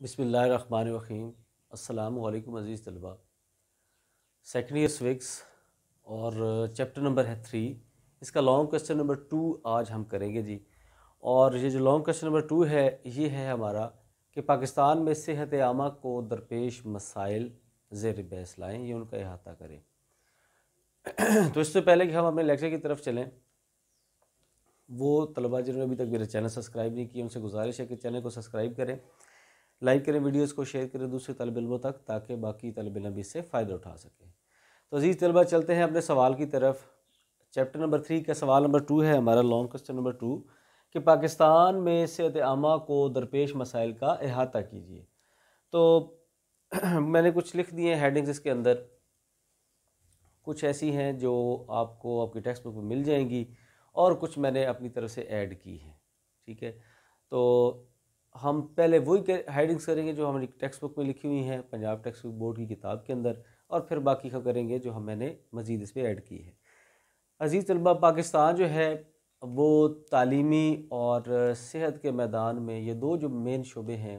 بسم اللہ الرحمن الرحیم۔ السلام علیکم عزیز طلباء۔ سیکنڈ ایئر سوکس اور چیپٹر نمبر ہے 3، اس کا لانگ کویسچن نمبر 2 آج ہم کریں گے جی۔ اور یہ جو لانگ کویسچن نمبر 2 ہے یہ ہے ہمارا کہ پاکستان میں صحت عامہ کو درپیش مسائل زیر بحث لائیں، یہ ان کا احاطہ کریں۔ تو اس سے پہلے کہ ہم اپنے لیکچر کی طرف چلیں، وہ طلباء جنہوں نے ابھی تک میرا چینل سبسکرائب نہیں کیا ان سے گزارش ہے کہ چینل کو سبسکرائب کریں، لائک کریں، ویڈیوز کو شیئر کریں دوسرے طالب علموں تک تاکہ باقی طالب علم بھی اس سے فائدہ اٹھا سکیں۔ تو عزیز طلباء چلتے ہیں اپنے سوال کی طرف۔ چیپٹر نمبر 3 کا سوال نمبر 2 ہے ہمارا لانگ کویسچن نمبر 2 کہ پاکستان میں صحت عامہ کو درپیش مسائل کا احاطہ کیجیے۔ تو میں نے کچھ لکھ دیے ہیں ہیڈنگز اس کے اندر، کچھ ایسی ہیں جو آپ کو آپ کی ٹیکسٹ بک میں مل جائیں گی اور کچھ میں نے اپنی طرف سے ایڈ کی ہیں، ٹھیک ہے۔ تو ہم پہلے وہی ہیڈنگز کریں گے جو ہماری ٹیکسٹ بک میں لکھی ہوئی ہیں پنجاب ٹیکسٹ بک بورڈ کی کتاب کے اندر، اور پھر باقی کا کریں گے جو میں نے مزید اس پہ ایڈ کی ہے۔ عزیز طلباء، پاکستان جو ہے وہ تعلیمی اور صحت کے میدان میں یہ دو جو مین شعبے ہیں،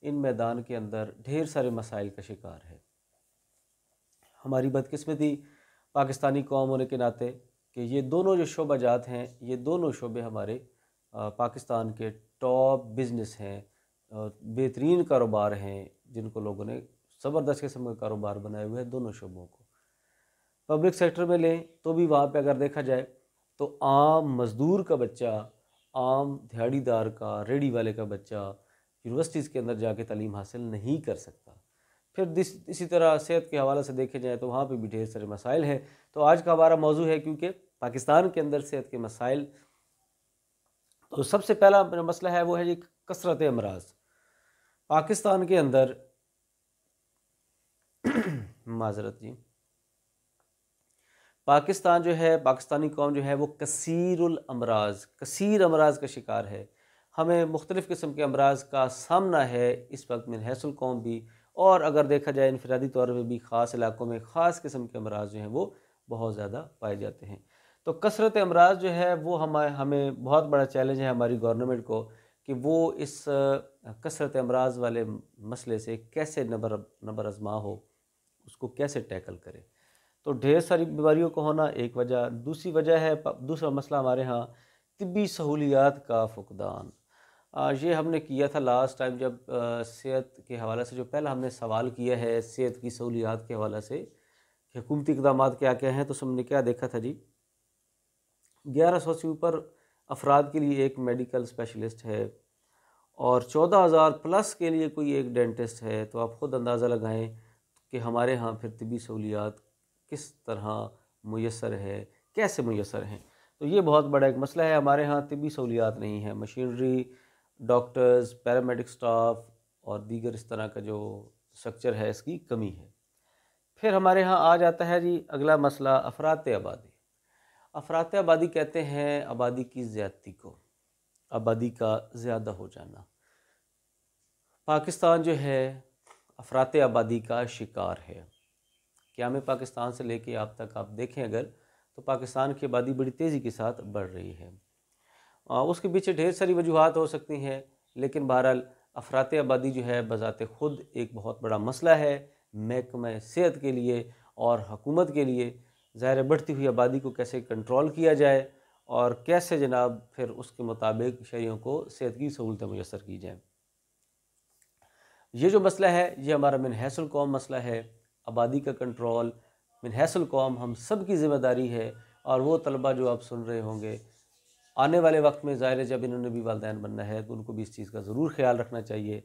ان میدان کے اندر ڈھیر سارے مسائل کا شکار ہے۔ ہماری بدقسمتی پاکستانی قوم ہونے کے ناطے کہ یہ دونوں جو شعبہ جات ہیں، یہ دونوں شعبے ہمارے پاکستان کے ٹاپ بزنس ہیں، بہترین کاروبار ہیں، جن کو لوگوں نے زبردست قسم کا کاروبار بنائے ہوئے ہیں دونوں شعبوں کو۔ پبلک سیکٹر میں لیں تو بھی وہاں پہ اگر دیکھا جائے تو عام مزدور کا بچہ، عام دھیاڑی دار کا، ریڑھی والے کا بچہ یونیورسٹیز کے اندر جا کے تعلیم حاصل نہیں کر سکتا۔ پھر اسی طرح صحت کے حوالے سے دیکھے جائیں تو وہاں پہ بھی ڈھیر سارے مسائل ہیں۔ تو آج کا ہمارا موضوع ہے کیونکہ پاکستان کے اندر صحت کے مسائل، تو سب سے پہلا مسئلہ ہے وہ ہے جی کثرت امراض۔ پاکستان کے اندر معذرت جی، پاکستان جو ہے، پاکستانی قوم جو ہے وہ کثیر امراض کا شکار ہے۔ ہمیں مختلف قسم کے امراض کا سامنا ہے اس وقت من حیث القوم بھی، اور اگر دیکھا جائے انفرادی طور پہ بھی خاص علاقوں میں خاص قسم کے امراض جو ہیں وہ بہت زیادہ پائے جاتے ہیں۔ تو کثرت امراض جو ہے وہ ہمیں بہت بڑا چیلنج ہے ہماری گورنمنٹ کو کہ وہ اس کثرت امراض والے مسئلے سے کیسے نبر آزما ہو، اس کو کیسے ٹیکل کرے۔ تو ڈھیر ساری بیماریوں کو ہونا ایک وجہ، دوسری وجہ ہے، دوسرا مسئلہ ہمارے ہاں طبی سہولیات کا فقدان۔ یہ ہم نے کیا تھا لاسٹ ٹائم جب صحت کے حوالے سے جو پہلا ہم نے سوال کیا ہے صحت کی سہولیات کے حوالے سے کہ حکومتی اقدامات کیا کیا ہیں، تو ہم نے کیا دیکھا تھا جی، 1100 سے اوپر افراد کے لیے ایک میڈیکل اسپیشلسٹ ہے اور 14,000 پلس کے لیے کوئی ایک ڈینٹسٹ ہے۔ تو آپ خود اندازہ لگائیں کہ ہمارے ہاں پھر طبی سہولیات کس طرح میسر ہے، کیسے میسر ہیں۔ تو یہ بہت بڑا ایک مسئلہ ہے، ہمارے ہاں طبی سہولیات نہیں ہیں، مشینری، ڈاکٹرز، پیرامیڈک سٹاف اور دیگر اس طرح کا جو سٹرکچر ہے اس کی کمی ہے۔ پھر ہمارے ہاں آ جاتا ہے جی اگلا مسئلہ افراط آبادی۔ افراط آبادی کہتے ہیں آبادی کی زیادتی کو، آبادی کا زیادہ ہو جانا۔ پاکستان جو ہے افراط آبادی کا شکار ہے۔ قیام پاکستان سے لے کے آپ تک آپ دیکھیں اگر تو پاکستان کی آبادی بڑی تیزی کے ساتھ بڑھ رہی ہے۔ اس کے پیچھے ڈھیر ساری وجوہات ہو سکتی ہیں، لیکن بہرحال افراط آبادی جو ہے بذات خود ایک بہت بڑا مسئلہ ہے محکمہ صحت کے لیے اور حکومت کے لیے۔ ظاہر بڑھتی ہوئی آبادی کو کیسے کنٹرول کیا جائے اور کیسے جناب پھر اس کے مطابق شہریوں کو صحت کی سہولتیں میسر کی جائیں۔ یہ جو مسئلہ ہے یہ ہمارا من حیث القوم مسئلہ ہے۔ آبادی کا کنٹرول من حیث القوم ہم سب کی ذمہ داری ہے، اور وہ طلبہ جو آپ سن رہے ہوں گے آنے والے وقت میں ظاہر ہے جب انہوں نے بھی والدین بننا ہے تو ان کو بھی اس چیز کا ضرور خیال رکھنا چاہیے۔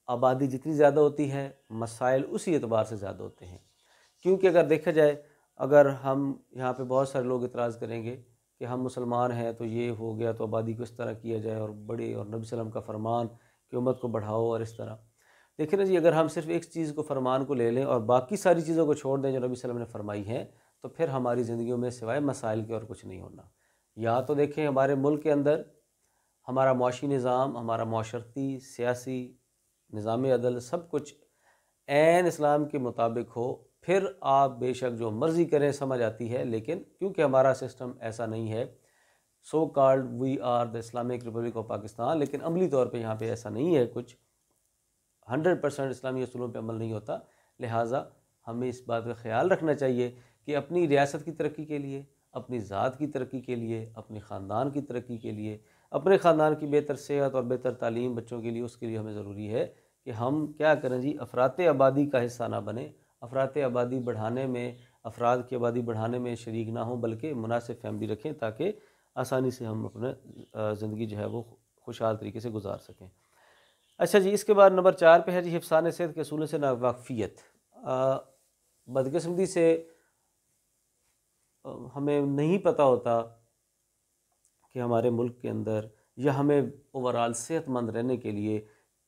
آبادی جتنی زیادہ ہوتی ہے مسائل اسی اعتبار سے زیادہ ہوتے ہیں، کیونکہ اگر دیکھا جائے اگر ہم یہاں پہ بہت سارے لوگ اعتراض کریں گے کہ ہم مسلمان ہیں تو یہ ہو گیا تو آبادی کو اس طرح کیا جائے اور بڑے، اور نبی صلی اللہ علیہ وسلم کا فرمان کہ امت کو بڑھاؤ اور اس طرح۔ دیکھیں نا جی، اگر ہم صرف ایک چیز کو فرمان کو لے لیں اور باقی ساری چیزوں کو چھوڑ دیں جو نبی صلی اللہ علیہ وسلم نے فرمائی ہیں تو پھر ہماری زندگیوں میں سوائے مسائل کے اور کچھ نہیں ہونا۔ یا تو دیکھیں ہمارے ملک کے اندر ہمارا معاشی نظام، ہمارا معاشرتی سیاسی نظام عدل سب کچھ عین اسلام کے مطابق ہو، پھر آپ بے شک جو مرضی کریں سمجھ آتی ہے، لیکن کیونکہ ہمارا سسٹم ایسا نہیں ہے، so called we are the Islamic Republic of Pakistan, لیکن عملی طور پہ یہاں پہ ایسا نہیں ہے کچھ، 100% اسلامی اصولوں پہ عمل نہیں ہوتا. لہٰذا ہمیں اس بات کا خیال رکھنا چاہیے کہ اپنی ریاست کی ترقی کے لیے، اپنی ذات کی ترقی کے لیے، اپنے خاندان کی ترقی کے لیے، اپنے خاندان کی بہتر صحت اور بہتر تعلیم بچوں کے لیے، اس کے لیے ہمیں ضروری ہے کہ ہم کیا کریں جی، افراط آبادی کا حصہ نہ بنیں. افراط آبادی بڑھانے میں، افراد کی آبادی بڑھانے میں شریک نہ ہوں، بلکہ مناسب فیملی رکھیں تاکہ آسانی سے ہم اپنے زندگی جو ہے وہ خوشحال طریقے سے گزار سکیں. اچھا جی، اس کے بعد نمبر 4 پہ ہے جی حفظان صحت کے اصولوں سے ناواقفیت. بدقسمتی سے ہمیں نہیں پتہ ہوتا کہ ہمارے ملک کے اندر یا ہمیں اوورال صحت مند رہنے کے لیے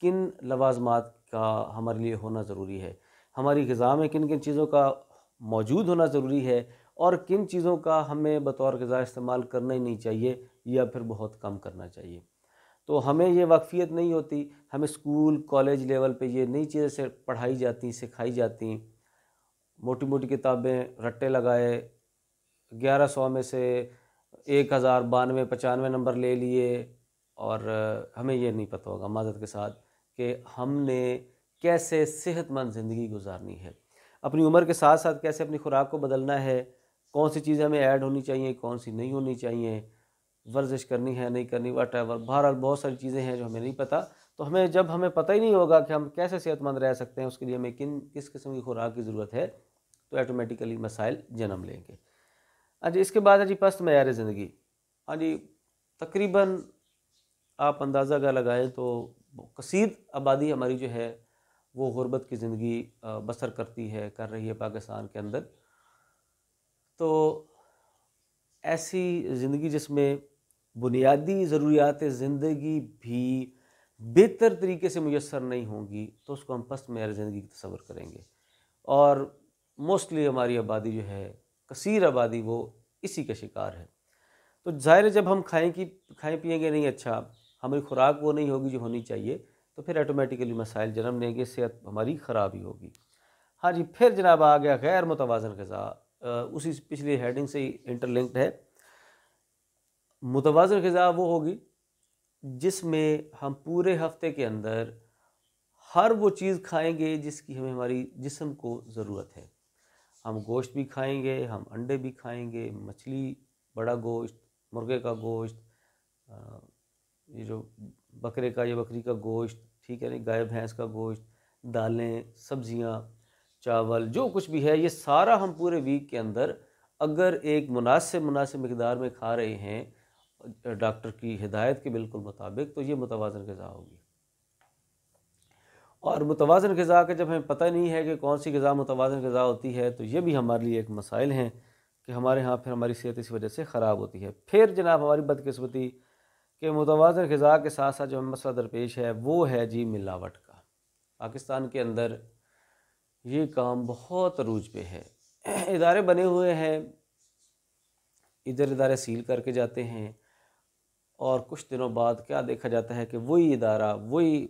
کن لوازمات کا ہمارے لیے ہونا ضروری ہے، ہماری غذا میں کن کن چیزوں کا موجود ہونا ضروری ہے، اور کن چیزوں کا ہمیں بطور غذا استعمال کرنا ہی نہیں چاہیے یا پھر بہت کم کرنا چاہیے. تو ہمیں یہ واقفیت نہیں ہوتی. ہمیں اسکول کالج لیول پہ یہ نئی چیزیں سے پڑھائی جاتی، سکھائی جاتی. موٹی موٹی کتابیں رٹے لگائے، 1100 میں سے 1092 95 نمبر لے لیے، اور ہمیں یہ نہیں پتہ ہوگا معذرت کے ساتھ کہ ہم نے کیسے صحت مند زندگی گزارنی ہے، اپنی عمر کے ساتھ ساتھ کیسے اپنی خوراک کو بدلنا ہے، کون سی چیزیں ہمیں ایڈ ہونی چاہیے، کون سی نہیں ہونی چاہیے، ورزش کرنی ہے نہیں کرنی، واٹ ایور. بہرحال بہت ساری چیزیں ہیں جو ہمیں نہیں پتہ. تو جب ہمیں پتہ ہی نہیں ہوگا کہ ہم کیسے صحت مند رہ سکتے ہیں، اس کے لیے ہمیں کس قسم کی خوراک کی ضرورت ہے، تو ایٹومیٹیکلی مسائل جنم لیں گے. ہاں جی، اس کے بعد ہے جی پست معیار زندگی. ہاں جی، تقریباً آپ اندازہ کا لگائیں تو کثیر آبادی ہماری جو ہے وہ غربت کی زندگی بسر کر رہی ہے پاکستان کے اندر. تو ایسی زندگی جس میں بنیادی ضروریات زندگی بھی بہتر طریقے سے میسر نہیں ہوں گی، تو اس کو ہم پست معیار زندگی کی تصور کریں گے. اور موسٹلی ہماری آبادی جو ہے، کثیر آبادی، وہ اسی کا شکار ہے. تو ظاہر ہے جب ہم کھائیں پیئیں گے نہیں، اچھا ہماری خوراک وہ نہیں ہوگی جو ہونی چاہیے، تو پھر ایٹومیٹیکلی مسائل جنم لیں گے، صحت ہماری خراب ہی ہوگی. ہاں جی، پھر جناب آ گیا غیر متوازن غذا. اسی پچھلی ہیڈنگ سے ہی انٹر لنکڈ ہے. متوازن غذا وہ ہوگی جس میں ہم پورے ہفتے کے اندر ہر وہ چیز کھائیں گے جس کی ہمیں ہماری جسم کو ضرورت ہے. ہم گوشت بھی کھائیں گے، ہم انڈے بھی کھائیں گے، مچھلی، بڑا گوشت، مرغے کا گوشت، یہ جو بکرے کا یا بکری کا گوشت، ٹھیک ہے نہیں، گائے بھینس کا گوشت، دالیں، سبزیاں، چاول، جو کچھ بھی ہے، یہ سارا ہم پورے ویک کے اندر اگر ایک مناسب مقدار میں کھا رہے ہیں ڈاکٹر کی ہدایت کے بالکل مطابق، تو یہ متوازن غذا ہوگی. اور متوازن غذا کا جب ہمیں پتہ نہیں ہے کہ کون سی غذا متوازن غذا ہوتی ہے، تو یہ بھی ہمارے لیے ایک مسائل ہیں کہ ہمارے ہاں پھر ہماری صحت اس وجہ سے خراب ہوتی ہے. پھر جناب ہماری بدقسمتی کہ متوازن غذا کے ساتھ ساتھ جو ہم مسئلہ درپیش ہے وہ ہے جی ملاوٹ کا. پاکستان کے اندر یہ کام بہت عروج پہ ہے. ادارے بنے ہوئے ہیں، ادھر ادارے سیل کر کے جاتے ہیں، اور کچھ دنوں بعد کیا دیکھا جاتا ہے کہ وہی ادارہ، وہی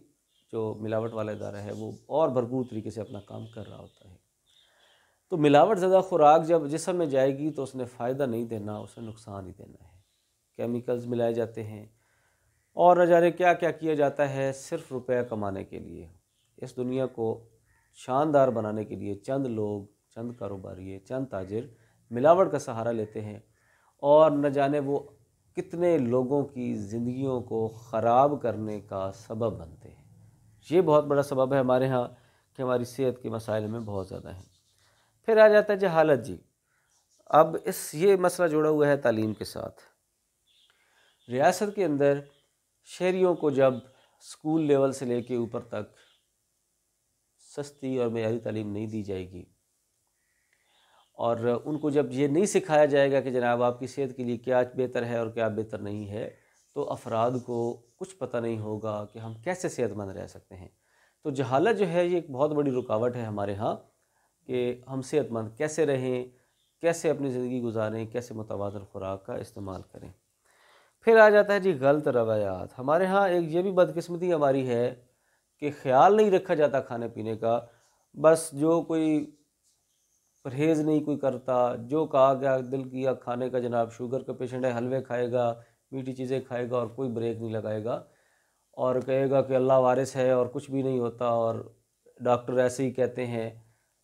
جو ملاوٹ والا ادارہ ہے، وہ اور بھرپور طریقے سے اپنا کام کر رہا ہوتا ہے. تو ملاوٹ زدہ خوراک جب جسم میں جائے گی تو اس نے فائدہ نہیں دینا، اس نے نقصان ہی دینا ہے. کیمیکلز ملائے جاتے ہیں، اور نہ جانے کیا کیا کیا جاتا ہے صرف روپے کمانے کے لیے. اس دنیا کو شاندار بنانے کے لیے چند لوگ، چند کاروباری، چند تاجر ملاوٹ کا سہارا لیتے ہیں، اور نہ جانے وہ کتنے لوگوں کی زندگیوں کو خراب کرنے کا سبب بنتے ہیں. یہ بہت بڑا سبب ہے ہمارے ہاں کہ ہماری صحت کے مسائل میں بہت زیادہ ہیں. پھر آ جاتا ہے جہالت جی. اب یہ مسئلہ جڑا ہوا ہے تعلیم کے ساتھ. ریاست کے اندر شہریوں کو جب اسکول لیول سے لے کے اوپر تک سستی اور معیاری تعلیم نہیں دی جائے گی، اور ان کو جب یہ نہیں سکھایا جائے گا کہ جناب آپ کی صحت کے لیے کیا بہتر ہے اور کیا بہتر نہیں ہے، تو افراد کو کچھ پتہ نہیں ہوگا کہ ہم کیسے صحت مند رہ سکتے ہیں. تو جہالت جو ہے یہ ایک بہت بڑی رکاوٹ ہے ہمارے ہاں کہ ہم صحت مند کیسے رہیں، کیسے اپنی زندگی گزاریں، کیسے متوازن خوراک کا استعمال کریں. پھر آ جاتا ہے جی غلط روایات. ہمارے ہاں ایک یہ بھی بدقسمتی ہماری ہے کہ خیال نہیں رکھا جاتا کھانے پینے کا. بس جو کوئی پرہیز نہیں کوئی کرتا، جو کہا گیا دل کیا کھانے کا، جناب شوگر کا پیشنٹ ہے حلوے کھائے گا، میٹھی چیزیں کھائے گا، اور کوئی بریک نہیں لگائے گا. اور کہے گا کہ اللہ وارث ہے اور کچھ بھی نہیں ہوتا اور ڈاکٹر ایسے ہی کہتے ہیں.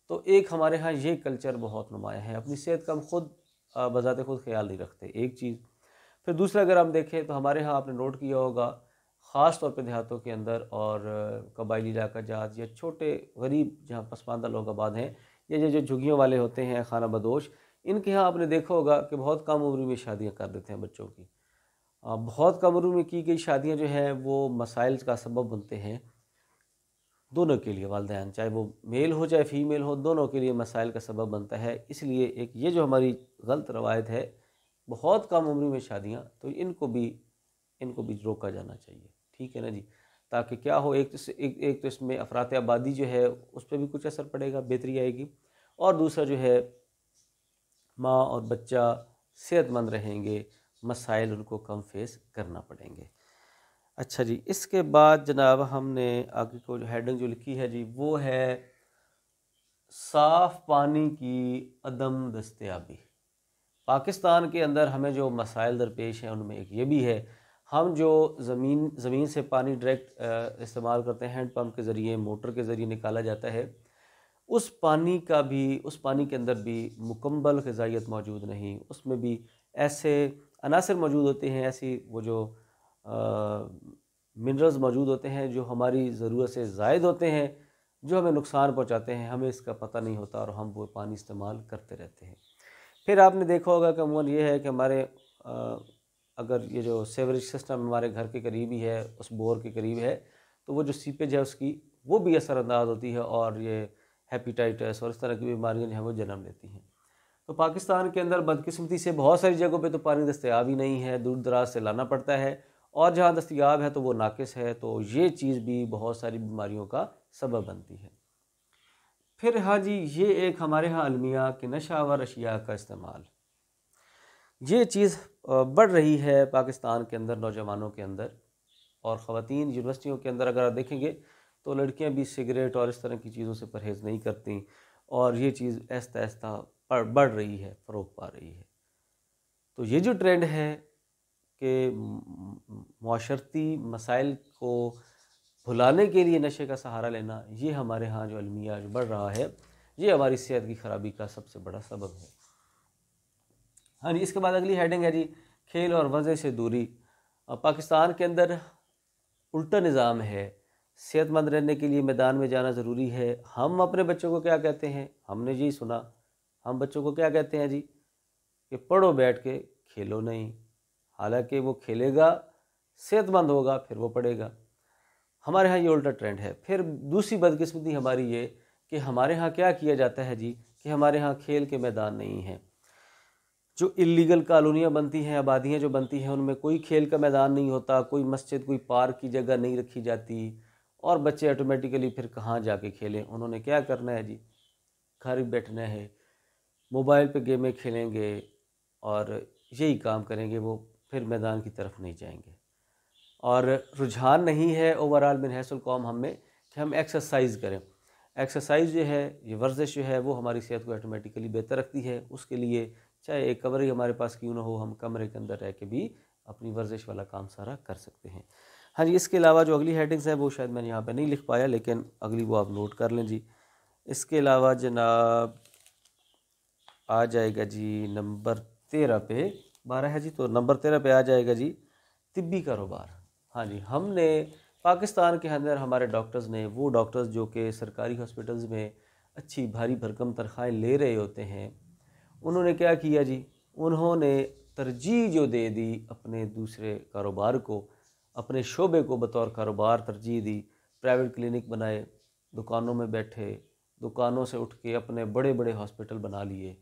تو ایک ہمارے ہاں یہ کلچر بہت نمایاں ہے، اپنی صحت کا ہم خود بذات خود خیال نہیں رکھتے، ایک چیز. پھر دوسرا اگر ہم دیکھیں تو ہمارے ہاں آپ نے نوٹ کیا ہوگا خاص طور پہ دیہاتوں کے اندر اور قبائلی علاقہ جات یا چھوٹے غریب جہاں پسماندہ لوگ آباد ہیں یا جو جھگیوں والے ہوتے ہیں خانہ بدوش، ان کے ہاں آپ نے دیکھا ہوگا کہ بہت کم عمر میں شادیاں کر دیتے ہیں بچوں کی. بہت کم عمر میں کی گئی شادیاں جو ہیں وہ مسائل کا سبب بنتے ہیں دونوں کے لیے، والدین چاہے وہ میل ہو چاہے فیمیل ہو، دونوں کے لیے مسائل کا سبب بنتا ہے. اس لیے ایک یہ جو ہماری غلط روایت ہے بہت کم عمری میں شادیاں، تو ان کو بھی روکا جانا چاہیے. ٹھیک ہے نا جی، تاکہ کیا ہو، ایک تو اس میں افراط آبادی جو ہے اس پہ بھی کچھ اثر پڑے گا، بہتری آئے گی، اور دوسرا جو ہے ماں اور بچہ صحت مند رہیں گے، مسائل ان کو کم فیس کرنا پڑیں گے. اچھا جی، اس کے بعد جناب ہم نے آگے کو جو ہیڈنگ جو لکھی ہے جی وہ ہے صاف پانی کی عدم دستیابی. پاکستان کے اندر ہمیں جو مسائل درپیش ہیں ان میں ایک یہ بھی ہے، ہم جو زمین سے پانی ڈائریکٹ استعمال کرتے ہیں، ہینڈ پمپ کے ذریعے، موٹر کے ذریعے نکالا جاتا ہے، اس پانی کے اندر بھی مکمل غذائیت موجود نہیں. اس میں بھی ایسے عناصر موجود ہوتے ہیں، ایسی وہ جو منرلز موجود ہوتے ہیں جو ہماری ضرورت سے زائد ہوتے ہیں، جو ہمیں نقصان پہنچاتے ہیں، ہمیں اس کا پتہ نہیں ہوتا اور ہم وہ پانی استعمال کرتے رہتے ہیں. پھر آپ نے دیکھا ہوگا کہ عموماً یہ ہے کہ ہمارے اگر یہ جو سیوریج سسٹم ہمارے گھر کے قریب ہی ہے، اس بور کے قریب ہے، تو وہ جو سیپیج ہے اس کی وہ بھی اثر انداز ہوتی ہے اور یہ ہیپیٹائٹس اور اس طرح کی بیماریاں جو ہیں وہ جنم لیتی ہیں. تو پاکستان کے اندر بدقسمتی سے بہت ساری جگہوں پہ تو پانی دستیاب ہی نہیں ہے، دور دراز سے لانا پڑتا ہے، اور جہاں دستیاب ہے تو وہ ناقص ہے. تو یہ چیز بھی بہت ساری بیماریوں کا سبب بنتی ہے. پھر ہاں جی، یہ ایک ہمارے ہاں المیہ کہ نشہ آور اشیاء کا استعمال، یہ چیز بڑھ رہی ہے پاکستان کے اندر نوجوانوں کے اندر، اور خواتین یونیورسٹیوں کے اندر اگر آپ دیکھیں گے تو لڑکیاں بھی سگریٹ اور اس طرح کی چیزوں سے پرہیز نہیں کرتیں، اور یہ چیز آہستہ آہستہ بڑھ رہی ہے، فروغ پا رہی ہے. تو یہ جو ٹرینڈ ہے کہ معاشرتی مسائل کو بھلانے کے لیے نشے کا سہارا لینا، یہ ہمارے ہاں جو المیہ جو بڑھ رہا ہے، یہ ہماری صحت کی خرابی کا سب سے بڑا سبب ہے. ہاں جی، اس کے بعد اگلی ہیڈنگ ہے جی کھیل اور ورزش سے دوری. پاکستان کے اندر الٹا نظام ہے، صحت مند رہنے کے لیے میدان میں جانا ضروری ہے. ہم اپنے بچوں کو کیا کہتے ہیں، ہم نے جی سنا، ہم بچوں کو کیا کہتے ہیں جی کہ پڑھو بیٹھ کے، کھیلو نہیں. حالانکہ وہ کھیلے گا، صحت مند ہوگا، پھر وہ پڑھے گا. ہمارے ہاں یہ الٹا ٹرینڈ ہے. پھر دوسری بدقسمتی ہماری یہ کہ ہمارے ہاں کیا کیا جاتا ہے جی کہ ہمارے ہاں کھیل کے میدان نہیں ہیں. جو اللیگل کالونیاں بنتی ہیں، آبادیاں جو بنتی ہیں، ان میں کوئی کھیل کا میدان نہیں ہوتا، کوئی مسجد، کوئی پارک کی جگہ نہیں رکھی جاتی، اور بچے آٹومیٹیکلی پھر کہاں جا کے کھیلیں. انہوں نے کیا کرنا ہے جی، گھر بیٹھنا ہے، موبائل پہ گیمیں کھیلیں گے اور یہی کام کریں گے، وہ پھر میدان کی طرف نہیں جائیں گے. اور رجحان نہیں ہے اوورال من حیث القوم ہم میں کہ ہم ایکسرسائز کریں. ایکسرسائز جو ہے، یہ ورزش جو ہے، وہ ہماری صحت کو آٹومیٹیکلی بہتر رکھتی ہے. اس کے لیے چاہے ایک کمرہ ہی ہمارے پاس کیوں نہ ہو، ہم کمرے کے اندر رہ کے بھی اپنی ورزش والا کام سارا کر سکتے ہیں. ہاں جی، اس کے علاوہ جو اگلی ہیڈنگز ہیں وہ شاید میں نے یہاں پہ نہیں لکھ پایا، لیکن اگلی وہ آپ نوٹ کر لیں جی. اس کے علاوہ جناب آ جائے گا جی نمبر 13 پہ، 12 ہے جی، تو نمبر 13 پہ آ جائے گا جی طبی کاروبار. ہاں جی، ہم نے پاکستان کے اندر ہمارے ڈاکٹرز نے، وہ ڈاکٹرز جو کہ سرکاری ہاسپٹلز میں اچھی بھاری بھرکم تنخواہیں لے رہے ہوتے ہیں، انہوں نے کیا کیا جی، انہوں نے ترجیح جو دے دی اپنے دوسرے کاروبار کو، اپنے شعبے کو بطور کاروبار ترجیح دی. پرائیویٹ کلینک بنائے، دکانوں میں بیٹھے، دکانوں سے اٹھ کے اپنے بڑے بڑے ہاسپٹل بنا لیے،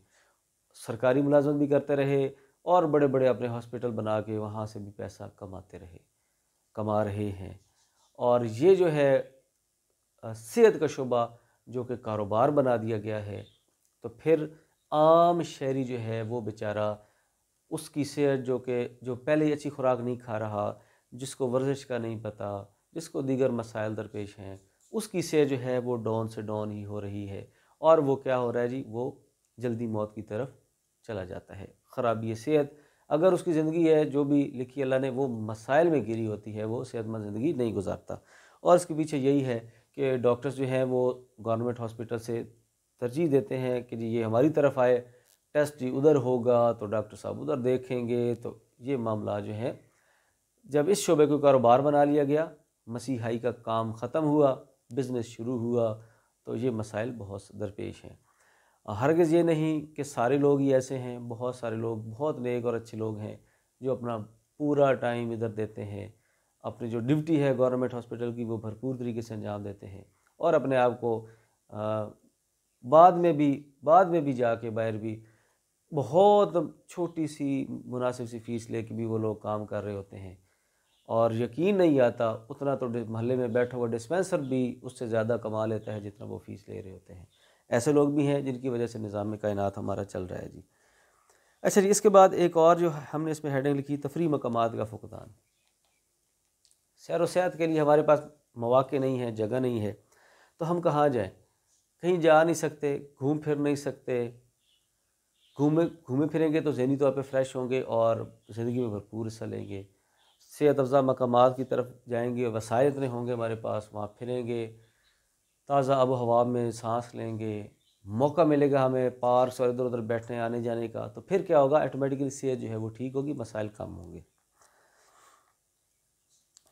سرکاری ملازمت بھی کرتے رہے اور بڑے بڑے اپنے ہاسپٹل بنا کے وہاں سے بھی پیسہ کما رہے ہیں. اور یہ جو ہے صحت کا شعبہ جو کہ کاروبار بنا دیا گیا ہے، تو پھر عام شہری جو ہے وہ بیچارہ، اس کی صحت جو پہلے ہی اچھی خوراک نہیں کھا رہا، جس کو ورزش کا نہیں پتہ، جس کو دیگر مسائل درپیش ہیں، اس کی صحت جو ہے وہ ڈاؤن سے ڈاؤن ہی ہو رہی ہے، اور وہ کیا ہو رہا ہے جی، وہ جلدی موت کی طرف چلا جاتا ہے. خرابی صحت اگر اس کی زندگی ہے جو بھی لکھی اللہ نے وہ مسائل میں گری ہوتی ہے، وہ صحت مند زندگی نہیں گزارتا۔ اور اس کے پیچھے یہی ہے کہ ڈاکٹرز جو ہیں وہ گورنمنٹ ہاسپٹل سے ترجیح دیتے ہیں کہ جی یہ ہماری طرف آئے، ٹیسٹ جی ادھر ہوگا تو ڈاکٹر صاحب ادھر دیکھیں گے۔ تو یہ معاملہ جو ہے جب اس شعبے کو کاروبار بنا لیا گیا، مسیحائی کا کام ختم ہوا، بزنس شروع ہوا، تو یہ مسائل بہت درپیش ہیں۔ ہرگز یہ نہیں کہ سارے لوگ ہی ایسے ہیں، بہت سارے لوگ بہت نیک اور اچھے لوگ ہیں جو اپنا پورا ٹائم ادھر دیتے ہیں، اپنی جو ڈیوٹی ہے گورنمنٹ ہاسپٹل کی وہ بھرپور طریقے سے انجام دیتے ہیں، اور اپنے آپ کو بعد میں بھی جا کے باہر بھی بہت چھوٹی سی مناسب سی فیس لے کے بھی وہ لوگ کام کر رہے ہوتے ہیں، اور یقین نہیں آتا اتنا تو محلے میں بیٹھا ہوا ڈسپینسر بھی اس سے زیادہ کما لیتا ہے جتنا وہ فیس لے رہے ہوتے ہیں۔ ایسے لوگ بھی ہیں جن کی وجہ سے نظام کائنات ہمارا چل رہا ہے جی۔ اچھا جی، اس کے بعد ایک اور جو ہم نے اس میں ہیڈنگ لکھی، تفریح مقامات کا فقدان۔ سیر و سیاحت کے لیے ہمارے پاس مواقع نہیں ہے، جگہ نہیں ہے، تو ہم کہاں جائیں؟ کہیں جا نہیں سکتے، گھوم پھر نہیں سکتے۔ گھومے پھریں گے تو ذہنی طور پہ فریش ہوں گے اور زندگی میں بھرپور حصہ لیں گے۔ صحت افزا مقامات کی طرف جائیں گے، وسائل اتنے ہوں گے ہمارے پاس، وہاں پھریں گے، تازہ آب و ہوا میں سانس لیں گے، موقع ملے گا ہمیں پارکس اور ادھر ادھر بیٹھنے آنے جانے کا، تو پھر کیا ہوگا؟ آٹومیٹکلی صحت جو ہے وہ ٹھیک ہوگی، مسائل کم ہوں گے۔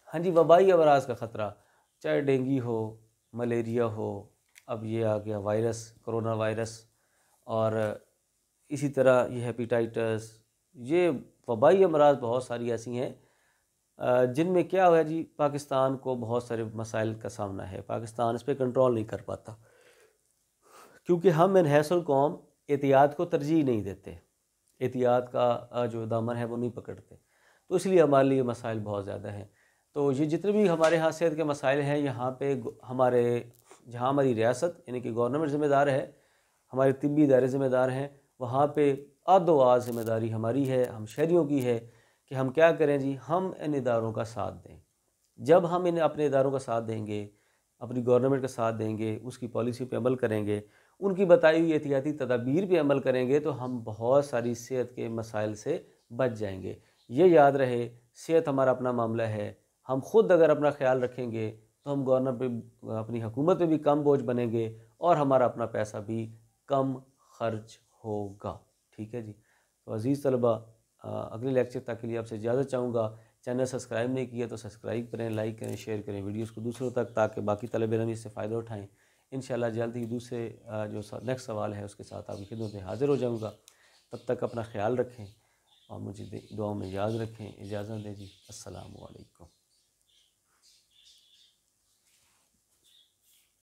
ہاں جی، وبائی امراض کا خطرہ، چاہے ڈینگی ہو، ملیریا ہو، اب یہ آ گیا وائرس، کرونا وائرس، اور اسی طرح یہ ہیپیٹائٹس، یہ وبائی امراض بہت ساری ایسی ہیں جن میں کیا ہوا جی، پاکستان کو بہت سارے مسائل کا سامنا ہے، پاکستان اس پہ کنٹرول نہیں کر پاتا، کیونکہ ہم من حیث القوم احتیاط کو ترجیح نہیں دیتے، احتیاط کا جو دامن ہے وہ نہیں پکڑتے، تو اس لیے ہمارے لیے مسائل بہت زیادہ ہیں۔ تو یہ جتنے بھی ہمارے ہاں صحت کے مسائل ہیں، یہاں پہ جہاں ہماری ریاست یعنی کہ گورنمنٹ ذمہ دار ہے، ہمارے طبی ادارے ذمہ دار ہیں، وہاں پہ آد و آد ذمہ داری ہماری ہے، ہم شہریوں کی ہے کہ ہم کیا کریں جی، ہم ان اداروں کا ساتھ دیں۔ جب ہم اپنے اداروں کا ساتھ دیں گے، اپنی گورنمنٹ کا ساتھ دیں گے، اس کی پالیسی پہ عمل کریں گے، ان کی بتائی ہوئی احتیاطی تدابیر پہ عمل کریں گے، تو ہم بہت ساری صحت کے مسائل سے بچ جائیں گے۔ یہ یاد رہے، صحت ہمارا اپنا معاملہ ہے، ہم خود اگر اپنا خیال رکھیں گے تو ہم گورنمنٹ پہ، اپنی حکومت پہ بھی کم بوجھ بنیں گے، اور ہمارا اپنا پیسہ بھی کم خرچ ہوگا۔ ٹھیک ہے جی، تو عزیز طلبہ، اگلے لیکچر تک کے لیے آپ سے اجازت چاہوں گا۔ چینل سبسکرائب نہیں کیا تو سبسکرائب کریں، لائک کریں، شیئر کریں ویڈیوز کو دوسروں تک، تاکہ باقی طالب علم اس سے فائدہ اٹھائیں۔ انشاءاللہ جلد ہی دوسرے جو نیکسٹ سوال ہے اس کے ساتھ آپ کی خدمت میں حاضر ہو جاؤں گا۔ تب تک اپنا خیال رکھیں اور مجھے دعاؤں میں یاد رکھیں۔ اجازت دیں جی، السلام علیکم۔